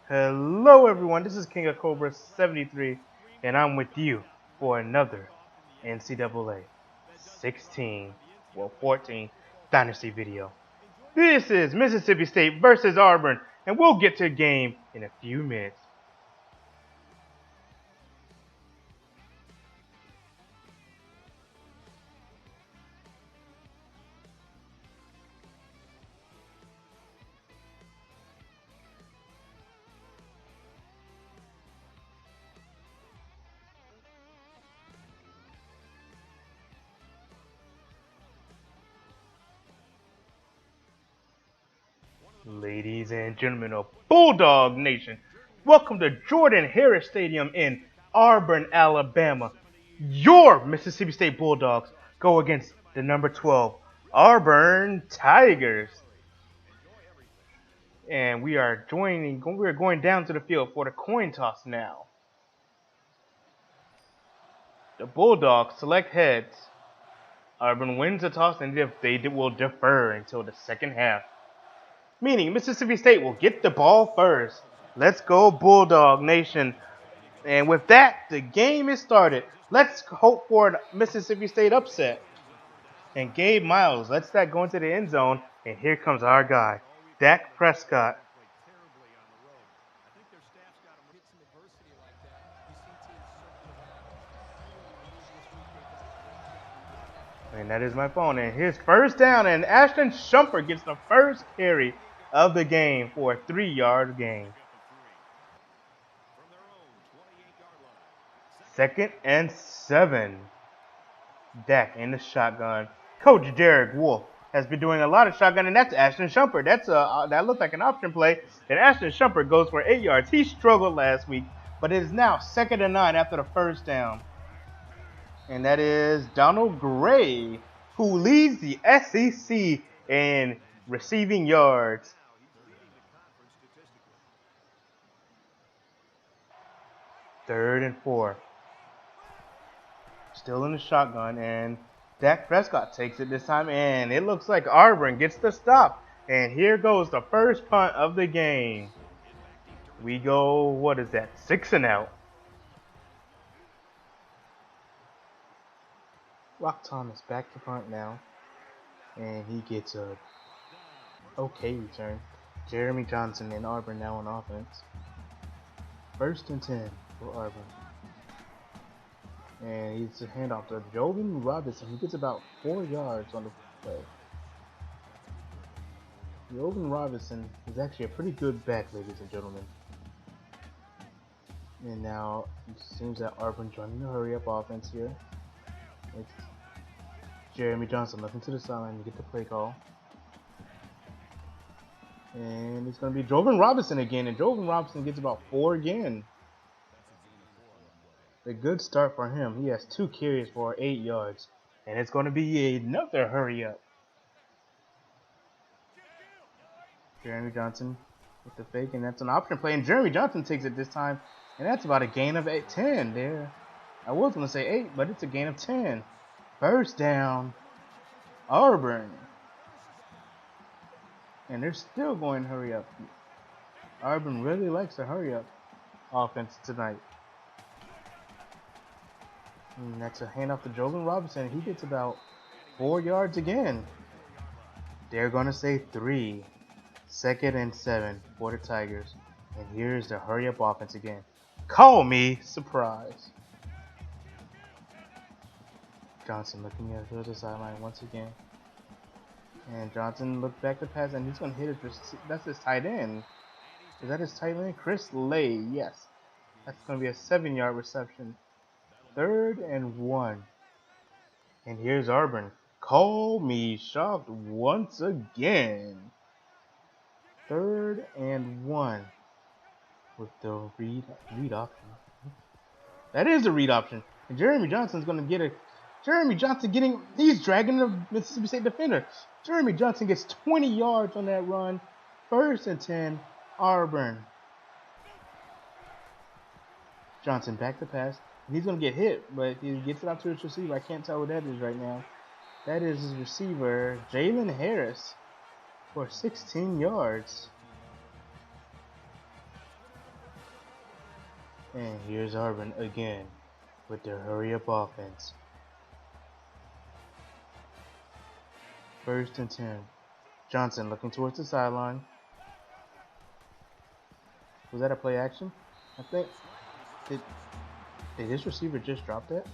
Hello everyone, this is King of Cobra 73 and I'm with you for another NCAA 14 Dynasty video. This is Mississippi State versus Auburn and we'll get to the game in a few minutes. Ladies and gentlemen of Bulldog Nation, welcome to Jordan Harris Stadium in Auburn, Alabama. Your Mississippi State Bulldogs go against the number 12 Auburn Tigers. And we're going down to the field for the coin toss now. The Bulldogs select heads. Auburn wins the toss and they will defer until the second half. Meaning Mississippi State will get the ball first. Let's go Bulldog Nation. And with that, the game is started. Let's hope for a Mississippi State upset. And Gabe Miles lets that go into the end zone. And here comes our guy, Dak Prescott. And that is my phone. And here's first down. And Ashton Shumpert gets the first carry of the game for a 3-yard gain. 2nd and 7. Dak in the shotgun. Coach Derek Wolf has been doing a lot of shotgun, and that's Ashton Shumpert. That looked like an option play. And Ashton Shumpert goes for 8 yards. He struggled last week, but it is now 2nd and 9 after the first down. And that is Donald Gray, who leads the SEC in receiving yards. Third and 4. Still in the shotgun, and Dak Prescott takes it this time, and it looks like Auburn gets the stop. And here goes the first punt of the game. We go, 6 and out. Rock Thomas back to punt now, and he gets a okay return. Jeremy Johnson and Auburn now on offense. 1st and 10 for Auburn. And he's a handoff to Jovan Robinson. He gets about 4 yards on the play. Jovan Robinson is actually a pretty good back, ladies and gentlemen. And now it seems that Auburn joining the hurry-up offense here. It's Jeremy Johnson looking to the sideline to get the play call. And it's going to be Jovan Robinson again. And Jovan Robinson gets about 4 again. A good start for him. He has 2 carries for 8 yards. And it's going to be another hurry up. Jeremy Johnson with the fake. And that's an option play. And Jeremy Johnson takes it this time. And that's about a gain of 10 there. I was going to say 8, but it's a gain of 10. First down, Auburn. And they're still going hurry up. Auburn really likes the hurry up offense tonight. And that's a handoff to Jovan Robinson. He gets about 4 yards again. They're going to say 3. 2nd and 7 for the Tigers. And here's the hurry up offense again. Call me surprised. Johnson looking at the other sideline once again. And Johnson looked back to pass, and he's going to hit it. That's his tight end. Is that his tight end? Chris Lay. Yes. That's going to be a 7-yard reception. 3rd and 1. And here's Auburn. Call me shocked once again. 3rd and 1. With the read option. That is a read option. And Jeremy Johnson's going to get a... he's dragging the Mississippi State defender. Jeremy Johnson gets 20 yards on that run. 1st and 10, Auburn. Johnson back to pass. He's going to get hit, but he gets it out to his receiver. I can't tell what that is right now. That is his receiver, Jalen Harris, for 16 yards. And here's Auburn again with their hurry-up offense. 1st and 10. Johnson looking towards the sideline. Was that a play action? I think. Did this receiver just drop that?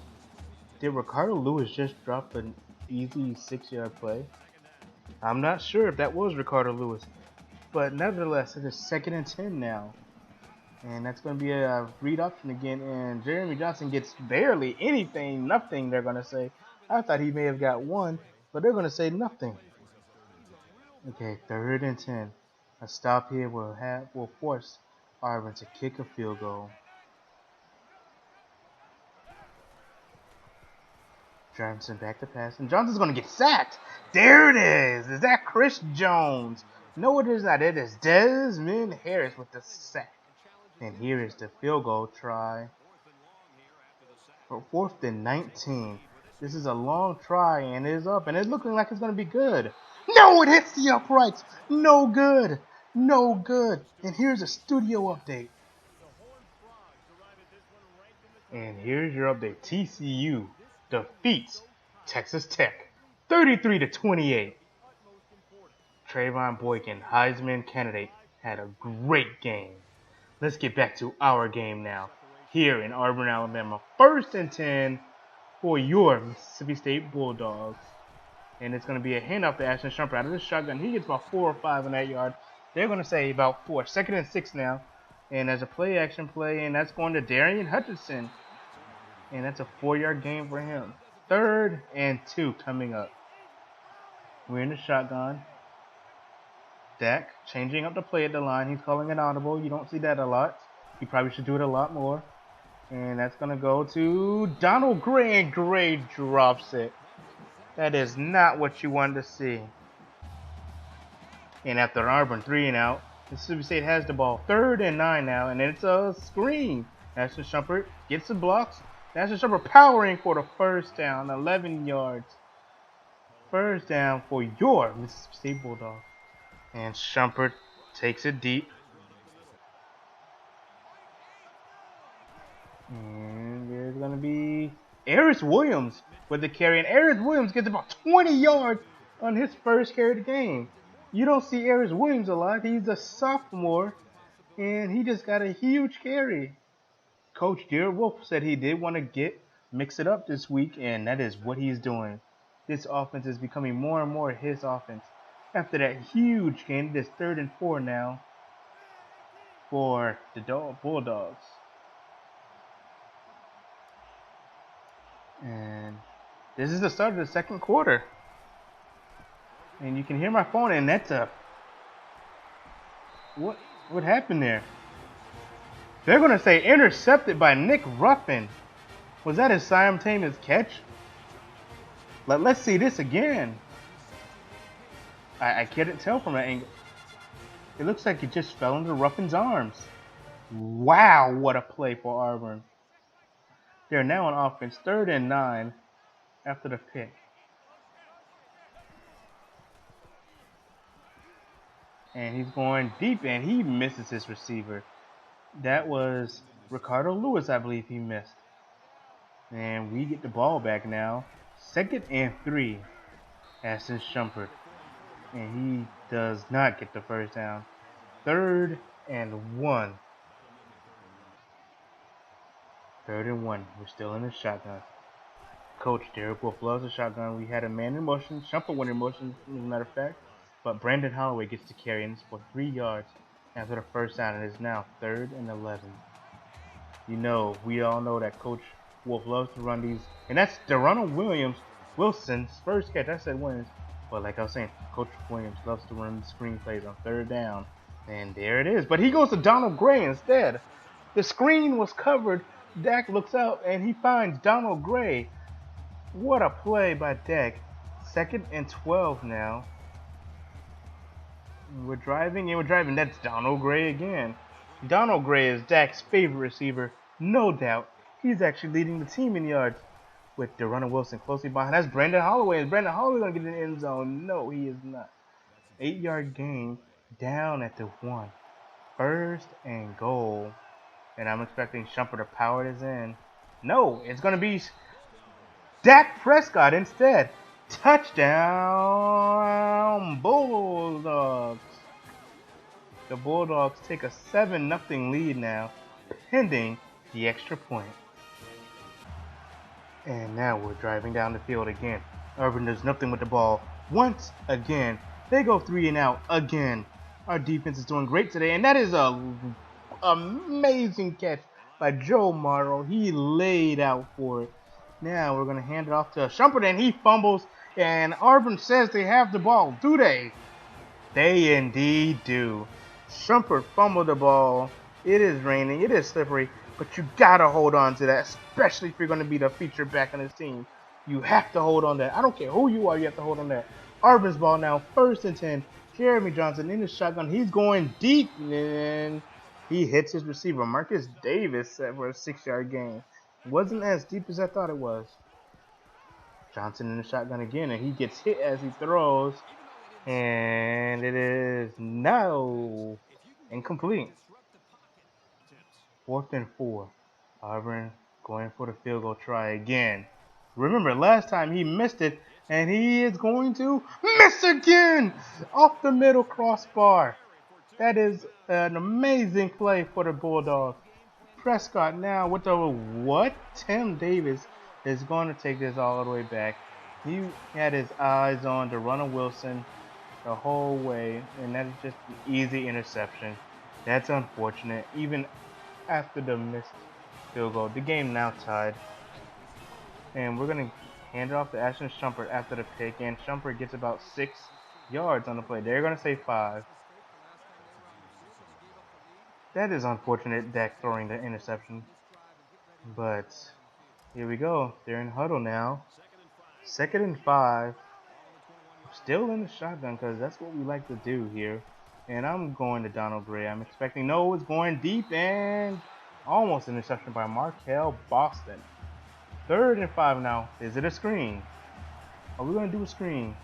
Did Ricardo Lewis just drop an easy 6-yard play? I'm not sure if that was Ricardo Lewis. But nevertheless, it is 2nd and 10 now. And that's going to be a read option again. And Jeremy Johnson gets barely anything, nothing, they're going to say. I thought he may have got one, but they're going to say nothing. Okay, 3rd and 10. A stop here will force Auburn to kick a field goal. Johnson back to pass, and Johnson's going to get sacked. There it is. Is that Chris Jones? No, it is not. It is Desmond Harris with the sack. And here is the field goal try for 4th and 19. This is a long try, and it is up, and it's looking like it's going to be good. No, it hits the uprights. No good. No good. And here's a studio update. And here's your update. TCU defeats Texas Tech 33-28. Trayvon Boykin, Heisman candidate, had a great game. Let's get back to our game now. Here in Auburn, Alabama. 1st and 10 for your Mississippi State Bulldogs. And it's going to be a handoff to Ashton Shumpert out of the shotgun. He gets about 4 or 5 on that yard. They're going to say about 4. 2nd and 6 now. And there's a play action play, and that's going to Darian Hutchinson. And that's a 4-yard gain for him. 3rd and 2 coming up. We're in the shotgun. Dak changing up the play at the line. He's calling an audible. You don't see that a lot. He probably should do it a lot more. And that's going to go to Donald Gray, and Gray drops it. That is not what you wanted to see. And after Auburn 3 and out, Mississippi State has the ball. 3rd and 9 now, and it's a screen. Ashton Shumpert gets the blocks. Ashton Shumpert powering for the 1st down, 11 yards. 1st down for your Mississippi State Bulldogs. And Shumpert takes it deep. And there's going to be Aris Williams with the carry. And Aris Williams gets about 20 yards on his 1st carry of the game. You don't see Aris Williams a lot. He's a sophomore. And he just got a huge carry. Coach Garrett Wolf said he did want to mix it up this week. And that is what he's doing. This offense is becoming more and more his offense. After that huge game, it is 3rd and 4 now for the Bulldogs. And this is the start of the 2nd quarter. And you can hear my phone, and that's a... What happened there? They're going to say intercepted by Nick Ruffin. Was that a simultaneous catch? Let's see this again. I couldn't tell from that angle. It looks like it just fell into Ruffin's arms. Wow, what a play for Auburn. They're now on offense, 3rd and 9 after the pick. And he's going deep, and he misses his receiver. That was Ricardo Lewis, I believe he missed. And we get the ball back now. 2nd and 3. Ashton Shumpert. And he does not get the 1st down. 3rd and 1. 3rd and 1. We're still in the shotgun. Coach Derek Wolf loves the shotgun. We had a man in motion. Shumpert went in motion, as a matter of fact. But Brandon Holloway gets the carry, and it's for 3 yards after the 1st down. It is now 3rd and 11. You know, we all know that Coach Wolf loves to run these. And that's Deronald Wilson's 1st catch. I said Williams. But like I was saying, Coach Williams loves to run screen plays on 3rd down. And there it is. But he goes to Donald Gray instead. The screen was covered. Dak looks out, and he finds Donald Gray. What a play by Dak. 2nd and 12 now. We're driving. That's Donald Gray again. Donald Gray is Dak's favorite receiver, no doubt. He's actually leading the team in yards with Deronald Wilson closely behind. That's Brandon Holloway. Is Brandon Holloway going to get in the end zone? No, he is not. 8-yard gain down at the 1. 1st and goal And I'm expecting Shumpert to power this in. No, it's going to be Dak Prescott instead. Touchdown, Bulldogs. The Bulldogs take a 7-0 lead now, pending the extra point. And now we're driving down the field again. Auburn does nothing with the ball. Once again, they go 3 and out again. Our defense is doing great today, and that is a amazing catch by Joe Morrow. He laid out for it. Now we're going to hand it off to Shumpert, and he fumbles, and Auburn says they have the ball. Do they? They indeed do. Shumpert fumbled the ball. It is raining. It is slippery. But you got to hold on to that, especially if you're going to be the feature back on this team. You have to hold on to that. I don't care who you are. You have to hold on to that. Auburn's ball now, 1st and 10. Jeremy Johnson in the shotgun. He's going deep. And he hits his receiver, Marcus Davis, for a 6-yard gain. Wasn't as deep as I thought it was. Johnson in the shotgun again, and he gets hit as he throws. And it is no incomplete. 4th and 4. Auburn going for the field goal try again. Remember, last time he missed it, and he is going to miss again off the middle crossbar. That is an amazing play for the Bulldogs. Prescott now with the what? Tim Davis is going to take this all the way back. He had his eyes on Darrell Wilson the whole way, and that is just an easy interception. That's unfortunate. Even after the missed field goal, the game now tied. And we're going to hand it off to Ashton Shumpert after the pick, and Shumpert gets about 6 yards on the play. They're going to say 5. That is unfortunate, Dak throwing the interception. But here we go. They're in huddle now. 2nd and 5. Still in the shotgun because that's what we like to do here. And I'm going to Donald Gray. I'm expecting no, it's going deep and almost an interception by Markel Boston. 3rd and 5 now. Is it a screen? Are we going to do a screen?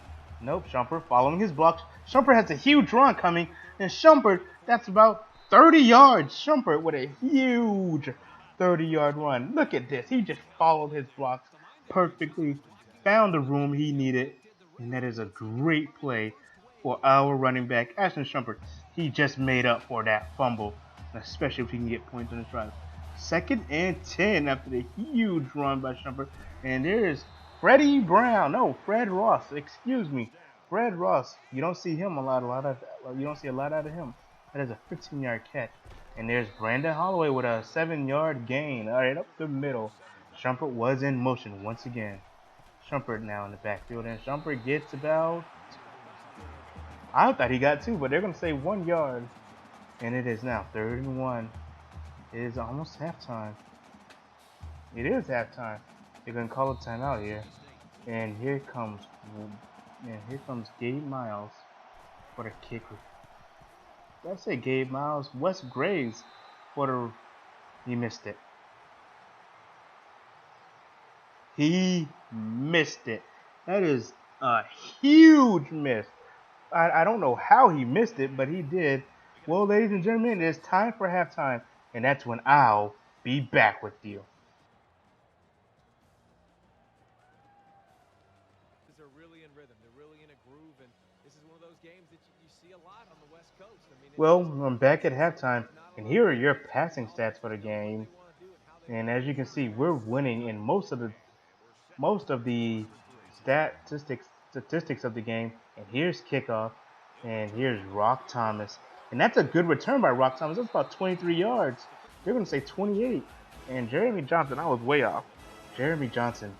Nope. Shumpert following his blocks. Shumpert has a huge run coming. And Shumpert, that's about 30 yards. Shumpert with a huge 30-yard run. Look at this. He just followed his blocks perfectly. Found the room he needed. And that is a great play for our running back, Ashton Shumpert. He just made up for that fumble, especially if he can get points on his drive. 2nd and 10 after the huge run by Shumpert. And there's Fred Ross. Excuse me, Fred Ross. You don't see him you don't see a lot out of him. That is a 15-yard catch. And there's Brandon Holloway with a 7-yard gain. All right, up the middle. Shumpert was in motion once again. Shumpert now in the backfield, and Shumpert gets about, I thought he got 2, but they're going to say 1 yard. And it is now 3rd and 1. It is almost halftime. It is halftime. They're going to call a timeout here. And here comes Gabe Miles for the kick. Did I say Gabe Miles? Wes Graves for the, he missed it. He missed it. That is a huge miss. I don't know how he missed it, but he did. Well, ladies and gentlemen, it is time for halftime, and that's when I'll be back with you. They're really in rhythm. They're really in a groove, and this is one of those games that you see a lot on the West Coast. I mean, well, I'm back at halftime, and here are your passing stats for the game. And as you can see, we're winning in most of the statistics of the game. And here's kickoff, and here's Rock Thomas, and that's a good return by Rock Thomas. That's about 23 yards. They're going to say 28. And Jeremy Johnson, I was way off. Jeremy Johnson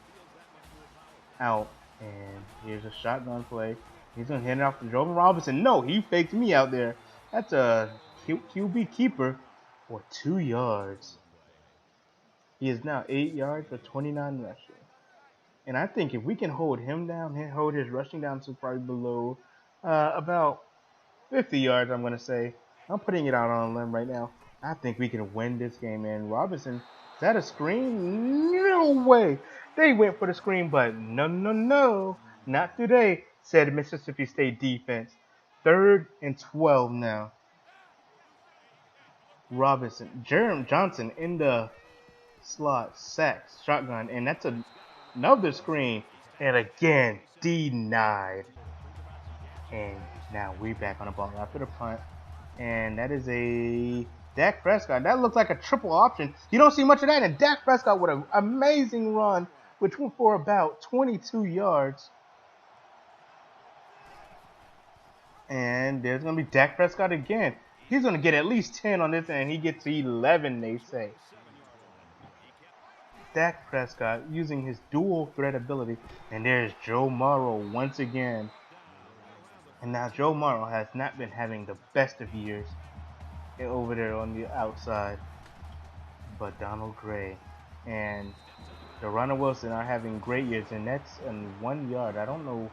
out, and here's a shotgun play. He's going to hand it off to Jovan Robinson. No, he faked me out there. That's a QB keeper for 2 yards. He is now 8 yards for 29 rushing. And I think if we can hold him down, hold his rushing down to probably below about 50 yards, I'm going to say. I'm putting it out on a limb right now. I think we can win this game. And Robinson, is that a screen? No way. They went for the screen, but no. Not today, said Mississippi State defense. 3rd and 12 now. Robinson, Jerem Johnson in the slot, sacks, shotgun, and that's another screen. And again, denied. And now we back on the ball after the punt. And that is a Dak Prescott. That looks like a triple option. You don't see much of that. And Dak Prescott with an amazing run, which went for about 22 yards. And there's going to be Dak Prescott again. He's going to get at least 10 on this, and he gets 11, they say. Dak Prescott using his dual threat ability. And there's Joe Morrow once again. And now Joe Morrow has not been having the best of years over there on the outside. But Donald Gray and Ronald Wilson are having great years. And that's in 1 yard. I don't know.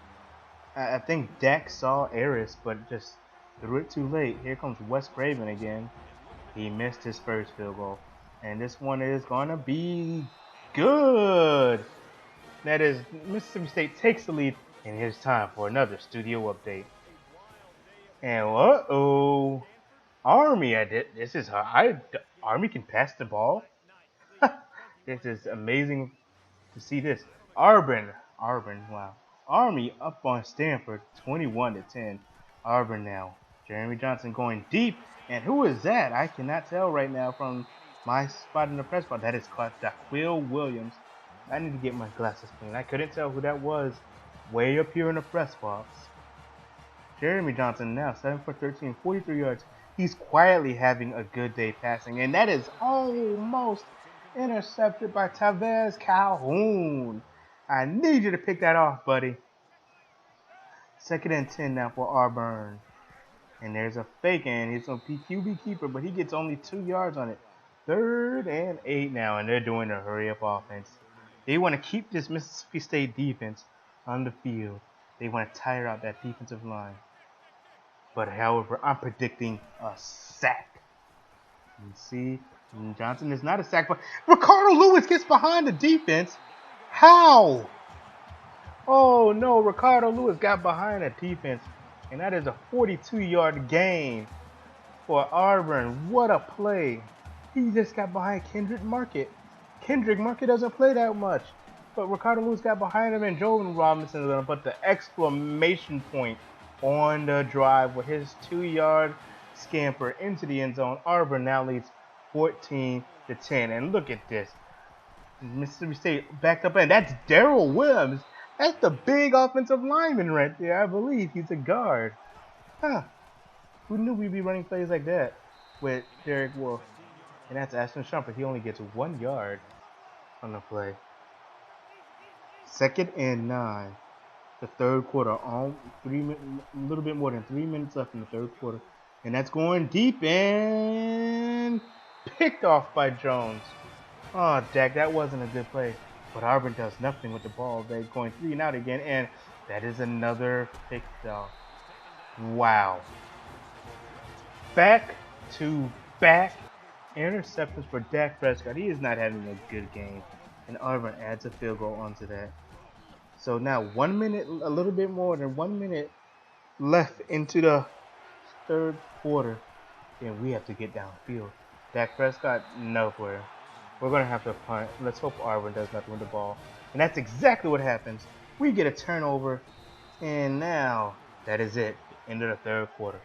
I think Dak saw Harris, but just threw it too late. Here comes Wes Craven again. He missed his first field goal. And this one is going to be good. That is, Mississippi State takes the lead. And here's time for another studio update. And uh-oh. Army, this is how Army can pass the ball. This is amazing to see this. Auburn, wow. Army up on Stanford, 21-10. Auburn now. Jeremy Johnson going deep. And who is that? I cannot tell right now from my spot in the press box. That is caught Daquil Williams. I need to get my glasses clean. I couldn't tell who that was way up here in the press box. Jeremy Johnson now 7 for 13, 43 yards. He's quietly having a good day passing. And that is almost intercepted by Tavez Calhoun. I need you to pick that off, buddy. 2nd and 10 now for Auburn. And there's a fake, and he's a QB keeper, but he gets only 2 yards on it. 3rd and 8 now, and they're doing a hurry-up offense. They want to keep this Mississippi State defense on the field. They want to tire out that defensive line. But however, I'm predicting a sack. You see, Johnson is not a sack, but Ricardo Lewis gets behind the defense. How? Oh no, Ricardo Lewis got behind the defense. And that is a 42-yard gain for Auburn. What a play. He just got behind Kendrick Market. Kendrick Market doesn't play that much. But Ricardo Lewis got behind him, and Joel Robinson is going to put the exclamation point on the drive with his 2-yard scamper into the end zone. Auburn now leads 14-10. And look at this. Mississippi State backed up, and that's Darrell Williams. That's the big offensive lineman right there. I believe he's a guard. Huh. Who knew we'd be running plays like that with Derek Wolf? And that's Ashton Shumpert. He only gets 1 yard on the play. 2nd and 9. The 3rd quarter. A little bit more than 3 minutes left in the 3rd quarter. And that's going deep and picked off by Jones. Oh, Dak, that wasn't a good play. But Auburn does nothing with the ball. They're going 3 and out again. And that is another picked off. Wow. Back-to-back interceptions for Dak Prescott. He is not having a good game. And Auburn adds a field goal onto that. So now 1 minute, a little bit more than 1 minute left into the 3rd quarter. And we have to get downfield. Dak Prescott, nowhere. We're going to have to punt. Let's hope Auburn does nothing with the ball. And that's exactly what happens. We get a turnover. And now, that is it. End of the 3rd quarter.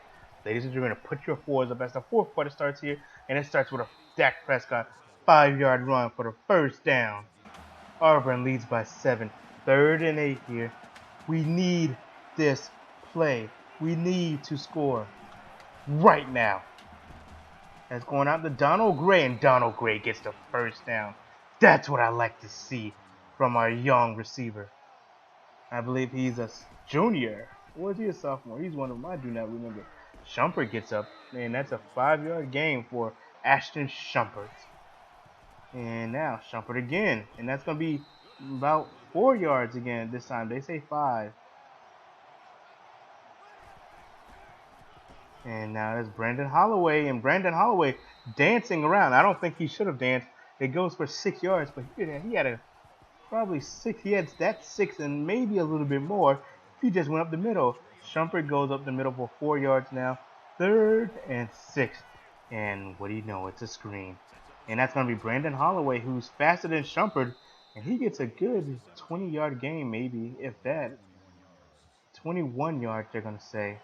Ladies and gentlemen, put your fours up as the 4th quarter starts here. And it starts with a Dak Prescott 5-yard run for the 1st down. Auburn leads by 7. 3rd and 8 here. We need this play. We need to score right now. That's going out to Donald Gray, and Donald Gray gets the 1st down. That's what I like to see from our young receiver. I believe he's a junior. Or is he a sophomore? He's one of them. I do not remember. Shumpert gets up, and that's a 5-yard gain for Ashton Shumpert. And now Shumpert again, and that's going to be about 4 yards again this time. They say 5. And now there's Brandon Holloway, and Brandon Holloway dancing around. I don't think he should have danced. It goes for 6 yards, but he had probably 6. He had that 6 and maybe a little bit more if he just went up the middle. Shumpert goes up the middle for 4 yards now. 3rd and 6. And what do you know? It's a screen. And that's going to be Brandon Holloway, who's faster than Shumpert. And he gets a good 20-yard gain, maybe, if that. 21 yards, they're going to say.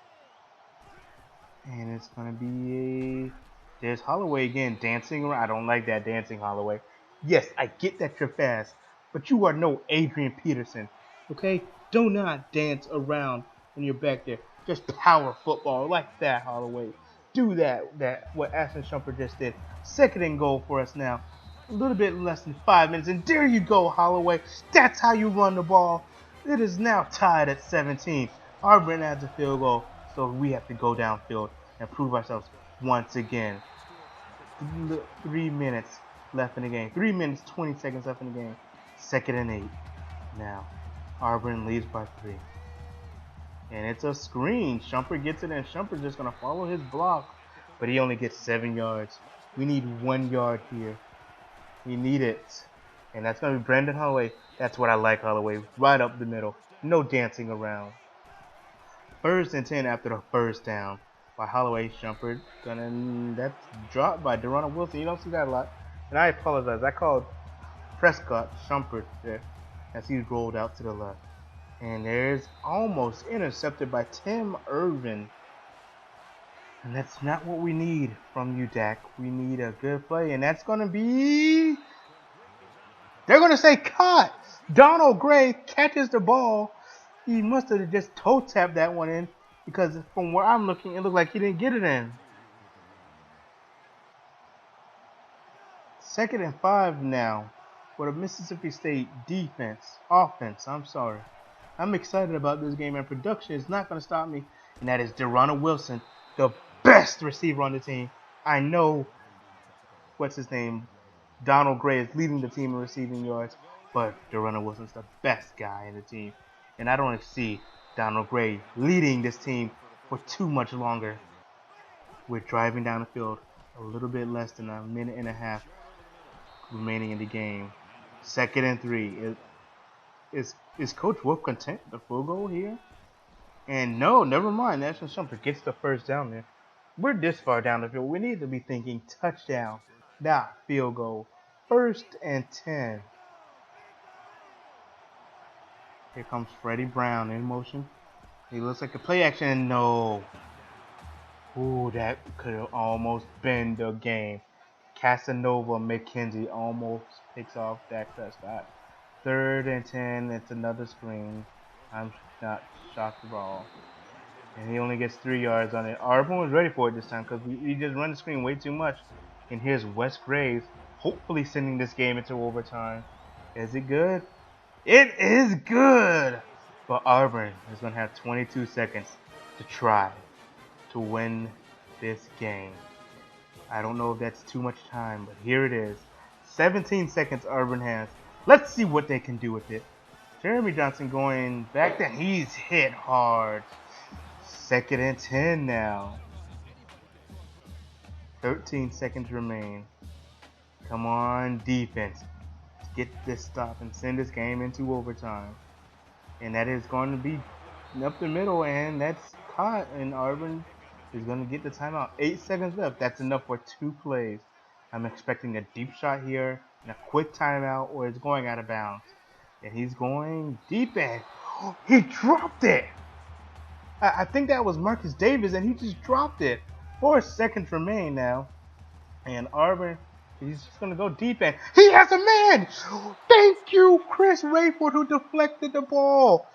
And it's going to be a... There's Holloway again, dancing around. I don't like that dancing, Holloway. Yes, I get that you're fast, but you are no Adrian Peterson, okay? Do not dance around when you're back there. Just power football like that, Holloway. Do that what Ashton Shumpert just did. Second and goal for us now. A little bit less than 5 minutes, and there you go, Holloway. That's how you run the ball. It is now tied at 17. Auburn adds a field goal, so we have to go downfield and prove ourselves once again. 3 minutes left in the game. 3 minutes, 20 seconds left in the game. 2nd and 8. Now, Auburn leads by 3. And it's a screen. Shumpert gets it, and Shumpert's just going to follow his block. But he only gets 7 yards. We need 1 yard here. We need it. And that's going to be Brandon Holloway. That's what I like, Holloway. Right up the middle. No dancing around. 1st and 10 after the first down by Holloway. Shumpert. That's dropped by Deron Wilson. You don't see that a lot. And I apologize. I called Prescott Shumpert there as he rolled out to the left. And there's almost intercepted by Tim Irvin. And that's not what we need from you, Dak. We need a good play. And that's going to be... They're going to say caught. Donald Gray catches the ball. He must have just toe tapped that one in. Because from where I'm looking, it looked like he didn't get it in. 2nd and 5 now for the Mississippi State offense. I'm excited about this game, and production is not going to stop me. And that is Deron Wilson, the best receiver on the team. I know, what's his name, Donald Gray is leading the team in receiving yards, but Deron Wilson's the best guy in the team. And I don't see Donald Gray leading this team for too much longer. We're driving down the field, a little bit less than a minute and a half remaining in the game. 2nd and 3. Is Coach Wolf content with the field goal here? And no, never mind. Ashton Shumpert gets the first down there. We're this far down the field. We need to be thinking touchdown, not field goal. 1st and 10. Here comes Freddie Brown in motion. He looks like a play action. No. Ooh, that could have almost been the game. Casanova McKenzie almost picks off Dak Prescott. 3rd and 10. It's another screen. I'm not shocked at all. And he only gets 3 yards on it. Auburn was ready for it this time because we just run the screen way too much. And here's Wes Graves, hopefully sending this game into overtime. Is it good? It is good! But Auburn is going to have 22 seconds to try to win this game. I don't know if that's too much time, but here it is. 17 seconds Auburn has. Let's see what they can do with it. Jeremy Johnson going back there. He's hit hard. 2nd and 10 now. 13 seconds remain. Come on, defense. Get this stop and send this game into overtime. And that is going to be up the middle, and that's caught. And Auburn is going to get the timeout. 8 seconds left. That's enough for 2 plays. I'm expecting a deep shot here and a quick timeout, or it's going out of bounds. And he's going deep end. He dropped it. I think that was Marcus Davis, and he just dropped it. 4 seconds remain now. And Auburn, he's just going to go deep end. He has a man. Thank you, Chris Rayford, who deflected the ball.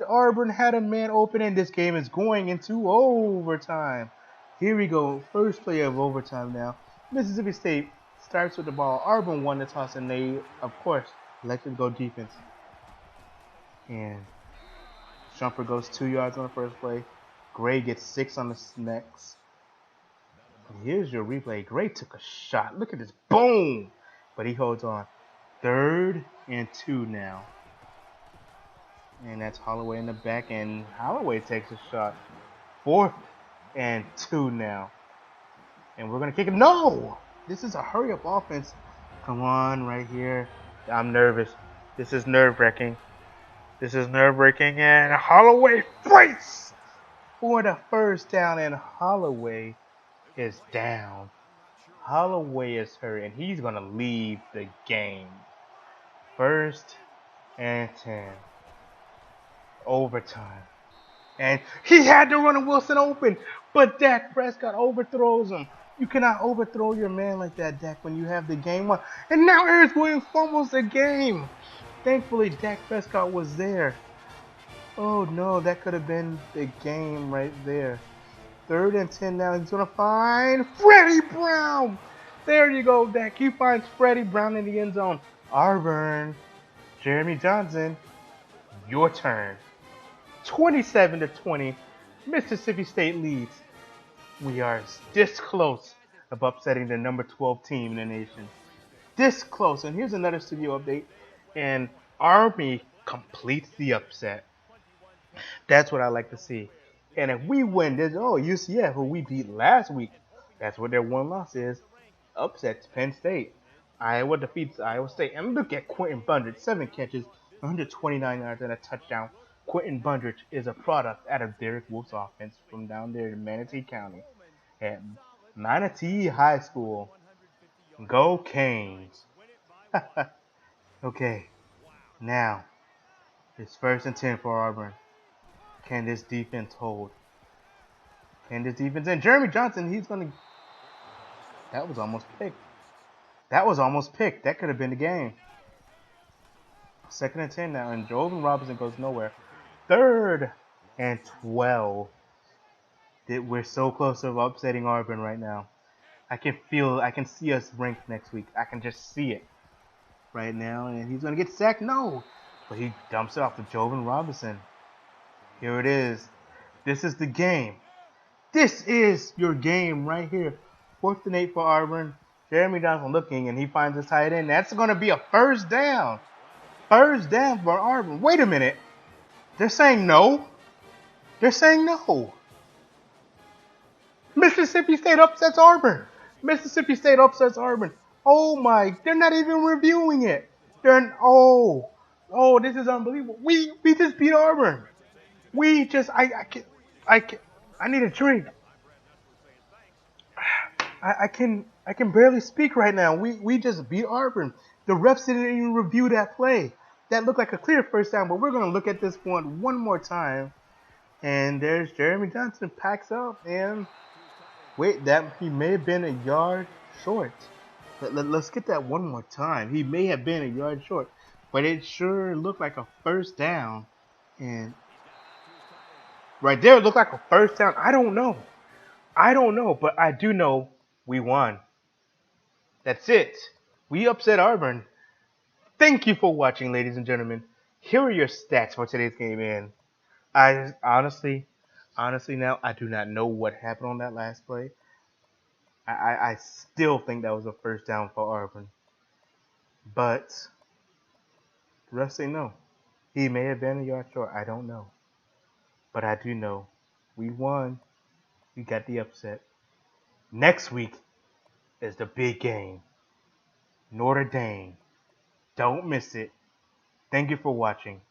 Auburn had a man open, and this game is going into overtime. Here we go. First play of overtime now. Mississippi State starts with the ball. Auburn won the toss, and they, of course, elected to go defense. And Shumpert goes 2 yards on the first play. Gray gets 6 on the next. And here's your replay. Gray took a shot. Look at this. Boom! But he holds on. 3rd and 2 now. And that's Holloway in the back. And Holloway takes a shot. 4th and 2 now. And we're going to kick it. No! This is a hurry-up offense. Come on, right here. I'm nervous. This is nerve-wracking. And Holloway fights for the first down, and Holloway is down. Holloway is hurt, and he's going to leave the game. 1st and 10. Overtime. And he had to run a Wilson open, but Dak Prescott overthrows him. You cannot overthrow your man like that, Dak, when you have the game won. And now Eric Williams fumbles the game. Thankfully, Dak Prescott was there. Oh no, that could have been the game right there. 3rd and 10 now. He's going to find Freddie Brown. There you go, Dak. He finds Freddie Brown in the end zone. Auburn, Jeremy Johnson, your turn. 27-20, Mississippi State leads. We are this close of upsetting the number 12 team in the nation. This close. And here's another studio update. And Army completes the upset. That's what I like to see. And if we win this, UCF, who we beat last week, that's what their one loss is. Upsets Penn State. Iowa defeats Iowa State. And look at Quentin Bundridge, 7 catches, 129 yards, and a touchdown. Quentin Bundridge is a product out of Derek Wolf's offense from down there in Manatee County at Manatee High School. Go Canes. Okay, now it's 1st and 10 for Auburn. Can this defense hold? Can this defense? And Jeremy Johnson, he's going to... That was almost picked. That could have been the game. 2nd and 10 now, and Jordan Robinson goes nowhere. 3rd and 12. We're so close to upsetting Auburn right now. I can see us ranked next week. I can just see it right now. And he's going to get sacked? No. But he dumps it off to Jovan Robinson. Here it is. This is the game. This is your game right here. 4th and 8 for Auburn. Jeremy Johnson looking, and he finds his tight end. That's going to be a 1st down. 1st down for Auburn. Wait a minute. They're saying no. Mississippi State upsets Auburn. Oh my, they're not even reviewing it. Oh, this is unbelievable. We just beat Auburn. I need a drink. I can barely speak right now. We just beat Auburn. The refs didn't even review that play. That looked like a clear 1st down, but we're going to look at this one more time. And there's Jeremy Johnson, packs up, and wait, he may have been a yard short. Let's get that one more time. He may have been a yard short, but it sure looked like a 1st down. And right there, it looked like a 1st down. I don't know, but I do know we won. That's it. We upset Auburn. Thank you for watching, ladies and gentlemen. Here are your stats for today's game, and I honestly now, I do not know what happened on that last play. I still think that was a 1st down for Auburn. But the refs say no. He may have been a yard short. I don't know. But I do know we won. We got the upset. Next week is the big game. Notre Dame. Don't miss it. Thank you for watching.